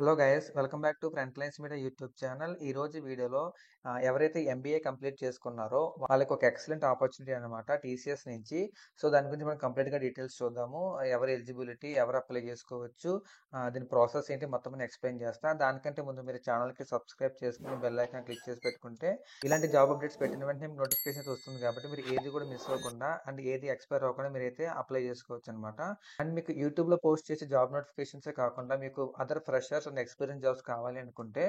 Hello guys, welcome back to front lines media YouTube channel. ఈ రోజు వీడియోలో ఎవరైతే ఎంబీఏ కంప్లీట్ చేసుకున్నారో వాళ్ళకి ఒక ఎక్సలెంట్ ఆపర్చునిటీ అనమాట టీసీఎస్ నుంచి. సో దాని గురించి మనం కంప్లీట్గా డీటెయిల్స్ చూద్దాము. ఎవరి ఎలిజిబిలిటీ, ఎవరు అప్లై చేసుకోవచ్చు, దీని ప్రాసెస్ ఏంటి మొత్తం నేను ఎక్స్ప్లెయిన్ చేస్తా. దానికంటే ముందు మీరు ఛానల్కి సబ్స్క్రైబ్ చేసుకుని బెల్ ఐకాన్ క్లిక్ చేసి పెట్టుకుంటే ఇలాంటి జాబ్ అప్డేట్స్ పెట్టిన వెంటనే మీకు నోటిఫికేషన్ వస్తుంది కాబట్టి మీరు ఏది కూడా మిస్ అవ్వకుండా అండ్ ఏది ఎక్స్పైర్ అవ్వకుండా మీరైతే అప్లై చేసుకోవచ్చు అనమాట. అండ్ మీకు యూట్యూబ్లో పోస్ట్ చేసే జాబ్ నోటిఫికేషన్సే కాకుండా మీకు other freshers and experience jobs కావాలి అనుకుంటే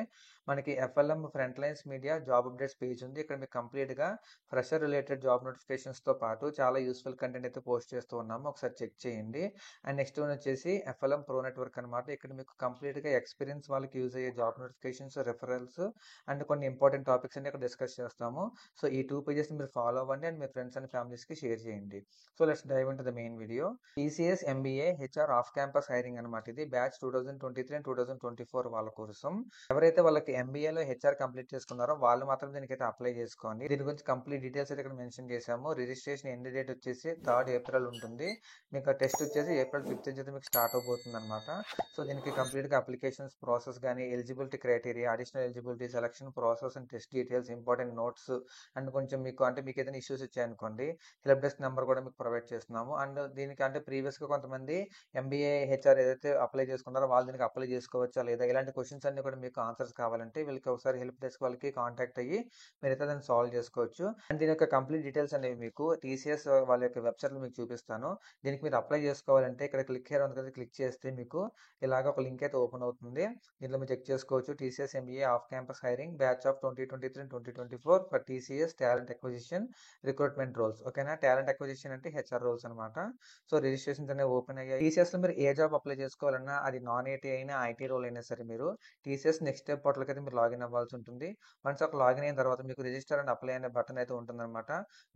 మనకి FLM front lines media job updates page ఉంది. ఇక్కడ మీకు కంప్లీట్గా ఫ్రెషర్ రిలేటెడ్ జాబ్ నోటిఫికేషన్స్తో పాటు చాలా యూస్ఫుల్ కంటెంట్ అయితే పోస్ట్ చేస్తూ ఉన్నాము. ఒకసారి చెక్ చేయండి. అండ్ నెక్స్ట్ వన్ వచ్చేసి ఎఫ్ఎల్ఎం ప్రో నెట్వర్క్ అనమాట. ఇక్కడ మీకు కంప్లీట్గా ఎక్స్పీరియన్స్ వాళ్ళకి యూజ్ అయ్యే జాబ్ నోటిఫికేషన్స్, రెఫరల్స్ అండ్ కొన్ని ఇంపార్టెంట్ టాపిక్స్ అన్ని ఇక్కడ డిస్కస్ చేస్తాము. సో ఈ 2 పేజెస్ మీరు ఫాలో అవ్వండి అండ్ మీ ఫ్రెండ్స్ అండ్ ఫ్యామిలీస్కి షేర్ చేయండి. So let's dive into the main video. TCS MBA HR off campus hiring అనమాట. ఇది బ్యాచ్ 2023 అండ్ 2024 వాళ్ళ కోసం. ఎవరైతే వాళ్ళకి ఎంబీఏలో హెచ్ఆర్ కంప్లీట్ చేసుకున్నారో వాళ్ళు మాత్రం దీనికైతే అప్లై చేసుకోండి. దీని గురించి కంప్లీట్ డీటెయిల్స్ అయితే ఇక్కడ మెన్షన్ చేశాము. రిజిస్ట్రేషన్ ఎండ్ డేట్ వచ్చేసి 3rd ఏప్రిల్ ఉంటుంది. మీకు టెస్ట్ వచ్చేసి April 5th నుంచి అయితే మీకు స్టార్ట్ అవబోతుంది అనమాట. సో దీనికి కంప్లీట్గా అప్లికేషన్స్ ప్రాసెస్ కానీ, eligibility criteria, additional eligibility, selection process and test details, important notes and కొంచెం మీకు ఏదైనా ఇష్యూస్ వచ్చాయనుకోండి హెల్ప్ డెస్క్ నెంబర్ కూడా మీకు ప్రొవైడ్ చేస్తున్నాము. అండ్ దీనికి ప్రీవియస్గా కొంతమంది ఎంబీఏ హెచ్ఆర్ ఏదైతే అప్లై చేసుకున్నారో వాళ్ళు దీనికి అప్లై చేసుకోవచ్చా లేదా, ఇలాంటి క్వశ్చన్స్ అన్ని కూడా మీకు ఆన్సర్స్ కావాలంటే వీళ్ళకి ఒకసారి హెల్ప్ డెస్క్ వాళ్ళకి కాంటాక్ట్ అయ్యి మీరైతే దాన్ని సాల్వ్ చేసుకోవచ్చు. అండ్ దీని యొక్క కంప్లీట్ డీటెయిల్స్ అనేవి మీకు టీసీఎస్ వాళ్ళ యొక్క వెబ్సైట్లో మీకు చూపిస్తాను. దీనికి మీరు అప్లై చేసుకోవాలంటే ఇక్కడ క్లిక్ హియర్ ఉంది కదా, క్లిక్ చేస్తే మీకు ఇలాగ ఒక లింక్ అయితే ఓపెన్ అవుతుంది. దీంట్లో మీరు చెక్ చేసుకోవచ్చు. TCS MBA off campus hiring batch of 2023-2024 for TCS talent acquisition recruitment roles. ఓకేనా, టాలెంట్ అక్విజిషన్ అంటే హెచ్ఆర్ రోల్స్ అనమాట. సో రిజిస్ట్రేషన్స్ అనేవి ఓపెన్ అయ్యాయి. టీసీఎస్ లో మీరు ఏ జాబ్ అప్లై చేసుకోవాలన్నా అది నాన్ ఐటీ అయినా ఐటీ రోల్ అయినా సరే మీరు టీసీఎస్ నెక్స్ట్ స్టెప్ పోర్టల్కి అయితే మీరు లాగిన్ అవ్వాల్సి ఉంటుంది. వన్స్ ఒక లాగిన్ అయిన తర్వాత మీకు రిజిస్టర్ అండ్ అప్లై అనే బటన్ అయితే ఉంటుందన్నమాట.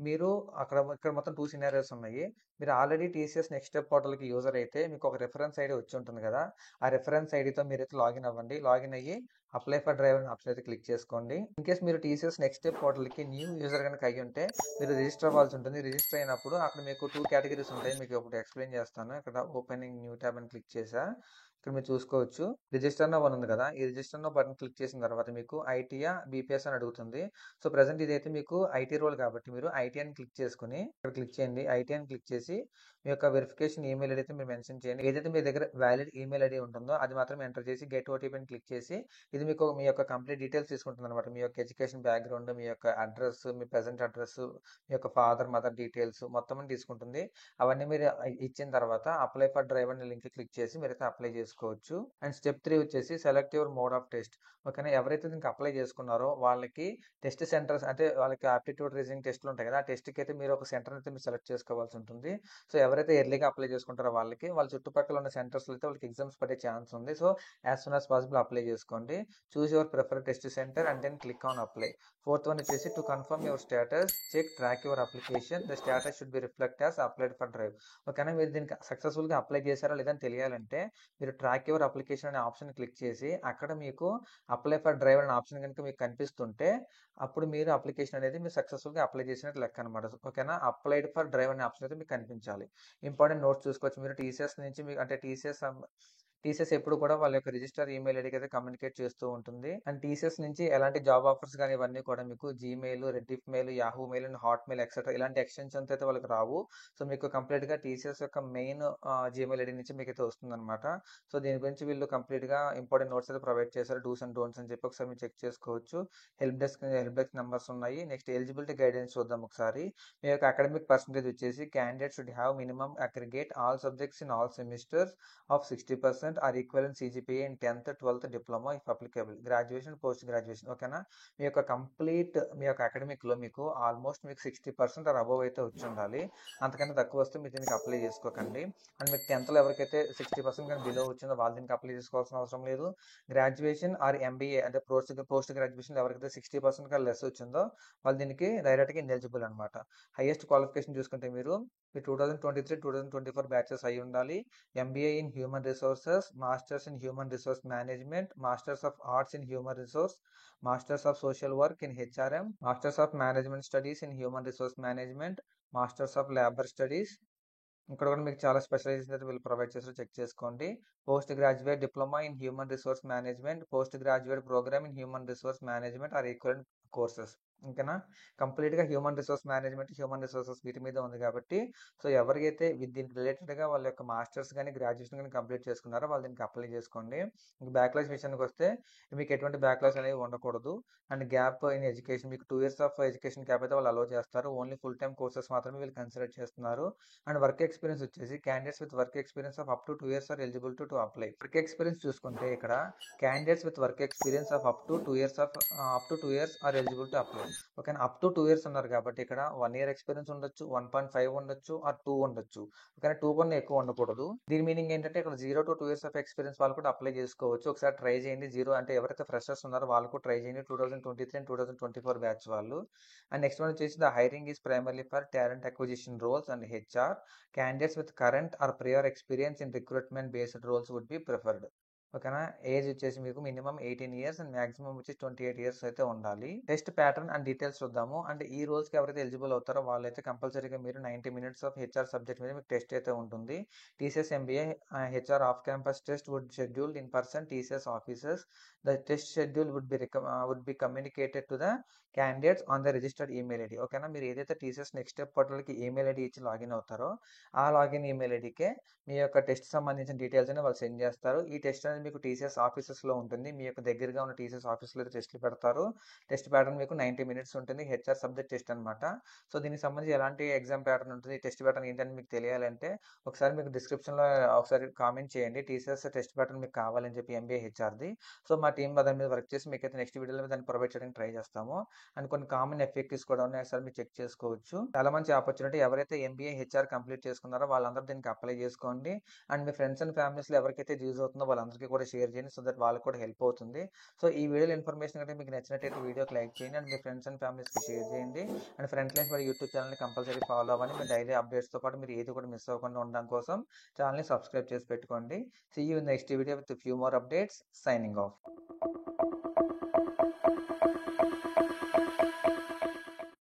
మీరు ఇక్కడ మొత్తం 2 సినారియోస్ ఉన్నాయి. మీరు ఆల్రెడీ టీసీఎస్ నెక్స్ట్ స్టెప్ పోర్టల్కి యూజర్ అయితే మీకు ఒక రిఫరెన్స్ ఐడి వచ్చి ఉంటుంది కదా, ఆ రిఫరెన్స్ ఐడితో మీరైతే లాగిన్ అవ్వండి. లాగిన్ అయ్యి అప్లై ఫర్ డ్రైవర్ ఆప్షన్ అయితే క్లిక్ చేసుకోండి. ఇన్ కేస్ మీరు టీసీఎస్ నెక్స్ట్ స్టెప్ పోర్టల్కి న్యూ యూజర్ కనుక అయ్యి ఉంటే మీరు రిజిస్టర్ అవ్వాల్సి ఉంటుంది. రిజిస్టర్ అయినప్పుడు అక్కడ మీకు 2 కేటగిరీస్ ఉంటాయి. మీకు ఒకటి ఎక్స్ప్లెయిన్ చేస్తాను. ఇక్కడ ఓపెనింగ్ న్యూ ట్యాబ్ అని క్లిక్ చేసా. ఇక్కడ మీరు చూసుకోవచ్చు రిజిస్టర్ నౌ అని ఉంది కదా, ఈ రిజిస్టర్ నౌ బటన్ క్లిక్ చేసిన తర్వాత మీకు ఐటీయా బీపీఎస్ అని అడుగుతుంది. సో ప్రజెంట్ ఇదైతే మీకు ఐటీ రోల్ కాబట్టి మీరు ఐటీ అని క్లిక్ చేసుకుని ఇక్కడ క్లిక్ చేయండి. ఐటీ అని క్లిక్ చేసి మీ యొక్క వెరిఫికేషన్ ఈమెయిల్ ఐడి అయితే మీరు మెన్షన్ చేయండి. ఏదైతే మీ దగ్గర వ్యాలిడ్ ఈమెయిల్ ఐడి ఉంటుందో అది మాత్రం ఎంటర్ చేసి గెట్ ఓటీపీ అని క్లిక్ చేసి ఇది మీకు మీ యొక్క కంప్లీట్ డీటెయిల్స్ తీసుకుంటుంది అనమాట. మీ యొక్క ఎడ్యుకేషన్ బ్యాక్గ్రౌండ్, మీ యొక్క అడ్రస్, మీ ప్రెసెంట్ అడ్రస్, మీ యొక్క ఫాదర్ మదర్ డీటెయిల్స్ మొత్తం తీసుకుంటుంది. అవన్నీ మీరు ఇచ్చిన తర్వాత అప్లై ఫర్ డ్రైవ్ అనే లింక్ క్లిక్ చేసి మీరైతే అప్లై చేసుకోవచ్చు. అండ్ స్టెప్ 3 వచ్చేసి select your mode of test. ఓకేనా, ఎవరైతే దీనికి అప్లై చేసుకున్నారో వాళ్ళకి టెస్ట్ సెంటర్స్ అంటే వాళ్ళకి ఆప్టిట్యూడ్ రీజనింగ్ టెస్ట్లు ఉంటాయి కదా, ఆ టెస్ట్కి అయితే మీరు ఒక సెంటర్ అయితే మీరు సెలెక్ట్ చేసుకోవాల్సి ఉంటుంది. సో ఎవరైతే ఎర్లీగా అప్లై చేసుకుంటారో వాళ్ళకి వాళ్ళ చుట్టుపక్కల ఉన్న సెంటర్స్లో అయితే వాళ్ళకి ఎగ్జామ్స్ పడే ఛాన్స్ ఉంది. So as soon as possible apply చేసుకోండి. Choose your prefer test centre and then click on apply. 4th one వచ్చేసి to confirm your status check track your application the status should be reflect as applied for drive. ఓకేనా, మీరు దీనికి సక్సెస్ఫుల్గా apply చేశారా లేదని తెలియాలంటే మీరు ట్రాక్ యువర్ అప్లికేషన్ అనే ఆప్షన్ క్లిక్ చేసి అక్కడ మీకు అప్లై ఫర్ డ్రైవ్ అనే ఆప్షన్ కనుక మీకు కనిపిస్తుంటే అప్పుడు మీరు అప్లికేషన్ అనేది మీరు సక్సెస్ఫుల్గా అప్లై చేసినట్టు లెక్క అనమాట. ఓకేనా, అప్లైడ్ ఫర్ డ్రైవ్ అనే ఆప్షన్ అయితే మీకు కనిపించాలి. ఇంపార్టెంట్ నోట్స్ చూసుకోవచ్చు. మీరు టీసీఎస్ నుంచి మీకు టీసీఎస్ ఎప్పుడు కూడా వాళ్ళ యొక్క రిజిస్టర్ ఈమెయిల్ ఐడికి అయితే కమ్యూనికేట్ చేస్తూ ఉంటుంది. అండ్ టీసీఎస్ నుంచి ఎలాంటి జాబ్ ఆఫర్స్ కానీ ఇవన్నీ కూడా మీకు Gmail, Rediff mail, Yahoo mail and Hotmail etcetera ఇలాంటి ఎక్స్టెన్షన్స్ అయితే వాళ్ళకి రావు. సో మీకు కంప్లీట్గా టీసీఎస్ యొక్క మెయిన్ జీమెయిల్ ఐడి నుంచి మీకు అయితే వస్తుందన్నమాట. సో దీని గురించి వీళ్ళు కంప్లీట్గా ఇంపార్టెంట్ నోట్స్ అయితే ప్రొవైడ్ చేశారు. డూస్ అండ్ డోంట్స్ అని చెప్పి ఒకసారి మీరు చెక్ చేసుకోవచ్చు. హెల్ప్ డెస్క్ నెంబర్స్ ఉన్నాయి. నెక్స్ట్ ఎలిజిబిలిటీ గైడెన్స్ చూద్దాం ఒకసారి. మీ యొక్క అకాడమిక్ పర్సంటేజ్ వచ్చేసి candidate should have minimum aggregate all subjects in all semesters of 60% are equivalent CGPA in 10th, 12th diploma if applicable. Graduation, post graduation. ఓకేనా, మీ యొక్క మీ యొక్క అకాడమిక్లో మీకు almost మీకు 60% ఆర్ అబోవ్ అయితే వచ్చి ఉండాలి. అంతకన్నా తక్కువ వస్తే మీరు దీనికి అప్లై చేసుకోకండి. అండ్ మీకు 10thలో ఎవరికైతే 60% కానీ బిలో వచ్చిందో వాళ్ళు దీనికి అప్లై చేసుకోవాల్సిన అవసరం లేదు. గ్రాడ్యుయేషన్ ఆర్ ఎంబీఏ అంటే పోస్ట్ గ్రాడ్యుయేషన్ ఎవరికైతే 60% కానీ లెస్ వచ్చిందో వాళ్ళు దీనికి డైరెక్ట్గా ఇన్ఎలిజిబుల్ అనమాట. హైయెస్ట్ క్వాలిఫికేషన్ చూసుకుంటే మీరు 2023-2024 బ్యాచెస్ అయి ఉండాలి. MBA in Human Resources, Masters in Human Resource Management, Masters of Arts in Human Resource, Masters of Social Work in HRM, Masters of Management Studies in Human Resource Management, Masters of Labor Studies, ఇక్కడ కూడా మీకు చాలా specialisation అయితే వీళ్ళు provide చేస్తారో check చేసుకోండి. Post graduate diploma in human resource management, post graduate programme in human resource management or equivalent courses. ఓకేనా? కంప్లీట్‌గా human resource management, human resources వీటి మీద ఉంది కాబట్టి, సో ఎవరికైతే దీనికి రిలేటెడ్‌గా వాళ్ళ యొక్క మాస్టర్స్ గాని, గ్రాడ్యుయేషన్ గాని కంప్లీట్ చేసుకున్నారో వాళ్ళు దీనికి అప్లై చేసుకోండి. ఇంక బ్యాక్‌లాగ్స్ విషయానికొస్తే మీకు ఎటువంటి బ్యాక్‌లాగ్స్ అనేవి ఉండకూడదు. అండ్ గ్యాప్ ఇన్ ఎడ్యుకేషన్ మీకు 2 ఇయర్స్ ఆఫ్ ఎడ్యుకేషన్ గ్యాప్ అయితే వాళ్ళు అలౌ చేస్తారు. ఓన్లీ ఫుల్ టైమ్ కోర్సెస్ మాత్రమే వీళ్ళు కన్సిడర్ చేస్తున్నారు. అండ్ వర్క్ ఎక్స్పీరియన్స్ వచ్చేసి candidates with work experience of up to 2 years or eligible to apply. Work experience చూసుకుంటే ఇక్కడ candidates with work experience of up to 2 years or eligible to apply. ఓకేనా? Up to 2 years ఉన్నారు కాబట్టి ఇక్కడ 1 year experience ఉండొచ్చు, 1.5 ఉండొచ్చు are 2 ఉండొచ్చు. ఓకేనా? 2 కన్నా ఎక్కువ ఉండకూడదు. దీని మీనింగ్ ఏంటంటే ఇక్కడ 0 to 2 ఇయర్స్ ఆఫ్ ఎక్స్పీరియన్స్ వాళ్ళు కూడా అప్లై చేసుకోవచ్చు. ఒకసారి ట్రై చేయండి. 0 అంటే ఎవరైతే ఫ్రెషర్స్ ఉన్నారో వాళ్ళు కూడా ట్రై చేయండి. 2023 అండ్ 2024 బ్యాచ్ వాళ్ళు. అండ్ నెక్స్ట్ వన్ వచ్చేసి the hiring is primarily for talent acquisition roles and HR. Candidates with current or prior experience in recruitment based roles would be preferred. ఓకేనా? ఏజ్ వచ్చేసి మీకు minimum 18 years and maximum వచ్చేసి 28 years అయితే ఉండాలి. Test pattern and details చూద్దాము. అంటే ఈ రోల్స్‌కి ఎవరైతే ఎలిజిబుల్ అవుతారో వాళ్ళైతే కంపల్సరీగా మీరు 90 మినిట్స్ ఆఫ్ హెచ్ఆర్ సబ్జెక్ట్ మీద మీకు టెస్ట్ అయితే ఉంటుంది. TCS MBA HR off campus test would scheduled in person TCS offices. The test schedule would be communicated to the candidates on the registered email ID. ఓకేనా? మీరు ఏదైతే TCS next step పోర్టల్‌కి email ID ఇచ్చి login అవుతారో ఆ login email ఐడీకే మీ యొక్క test సంబంధించిన details అనేవి వాళ్ళు సెండ్ చేస్తారు. ఈ టెస్ట్ అనేది మీకు టీసీఎస్ ఆఫీసెస్‌లో ఉంటుంది. మీ యొక్క దగ్గరగా ఉన్న టీసీఎస్ ఆఫీస్‌లో అయితే టెస్ట్‌లు పెడతారు. టెస్ట్ ప్యాటర్న్ మీకు 90 మినిట్స్ ఉంటుంది. హెచ్ఆర్ సబ్జెక్ట్ టెస్ట్ అనమాట. సో దీనికి సంబంధించి ఎలాంటి ఎగ్జామ్ ప్యాటర్న్ ఉంటుంది, ఈ టెస్ట్ ప్యాటర్న్ ఏంటని మీకు తెలియాలంటే ఒకసారి మీకు డిస్క్రిప్షన్‌లో ఒకసారి కామెంట్ చేయండి. టీసీఎస్ టెస్ట్ ప్యాటర్న్ మీకు కావాలని చెప్పి ఎంబీఏ హెచ్ఆర్‌ది. సో మా టీమ్ దాని మీద వర్క్ చేసి మీకైతే నెక్స్ట్ వీడియోలో దాన్ని ప్రొవైడ్ చేయడానికి ట్రై చేస్తాము. అండ్ కొన్ని కామన్ ఎఫెక్టివ్స్ కూడా ఉన్నాయి. ఒకసారి మీరు చెక్ చేసుకోవచ్చు. చాలా మంచి ఆపర్చునిటీ. ఎవరైతే ఎంబీఏ హెచ్ఆర్ కంప్లీట్ చేసుకున్నారో వాళ్ళందరూ దీనికి అప్లై చేసుకోండి. అండ్ మీ ఫ్రెండ్స్ అండ్ ఫ్యామిలీస్‌లో ఎవరికైతే యూజ్ అవుతుందో వాళ్ళందరికీ కూడా షేర్ చేయండి. సో దట్ వాళ్ళకి కూడా హెల్ప్ అవుతుంది. సో ఈ వీడియోలో ఇన్ఫర్మేషన్ కనుక మీకు నచ్చినట్టయితే వీడియోకి లైక్ చేయండి. అండ్ మీ ఫ్రెండ్స్ అండ్ ఫ్యామిలీస్‌కి షేర్ చేయండి. అండ్ ఫ్రంట్ లైన్స్ మరి యూట్యూబ్ ఛానల్‌ని కంపల్సరీ ఫాలో అవ్వండి. మీ డైలీ అప్డేట్స్‌తో పాటు మీరు ఏది కూడా మిస్ అవ్వకుండా ఉండడం కోసం ఛానల్‌ని సబ్స్క్రైబ్ చేసి పెట్టుకోండి. See you in next video with few more updates. Signing of.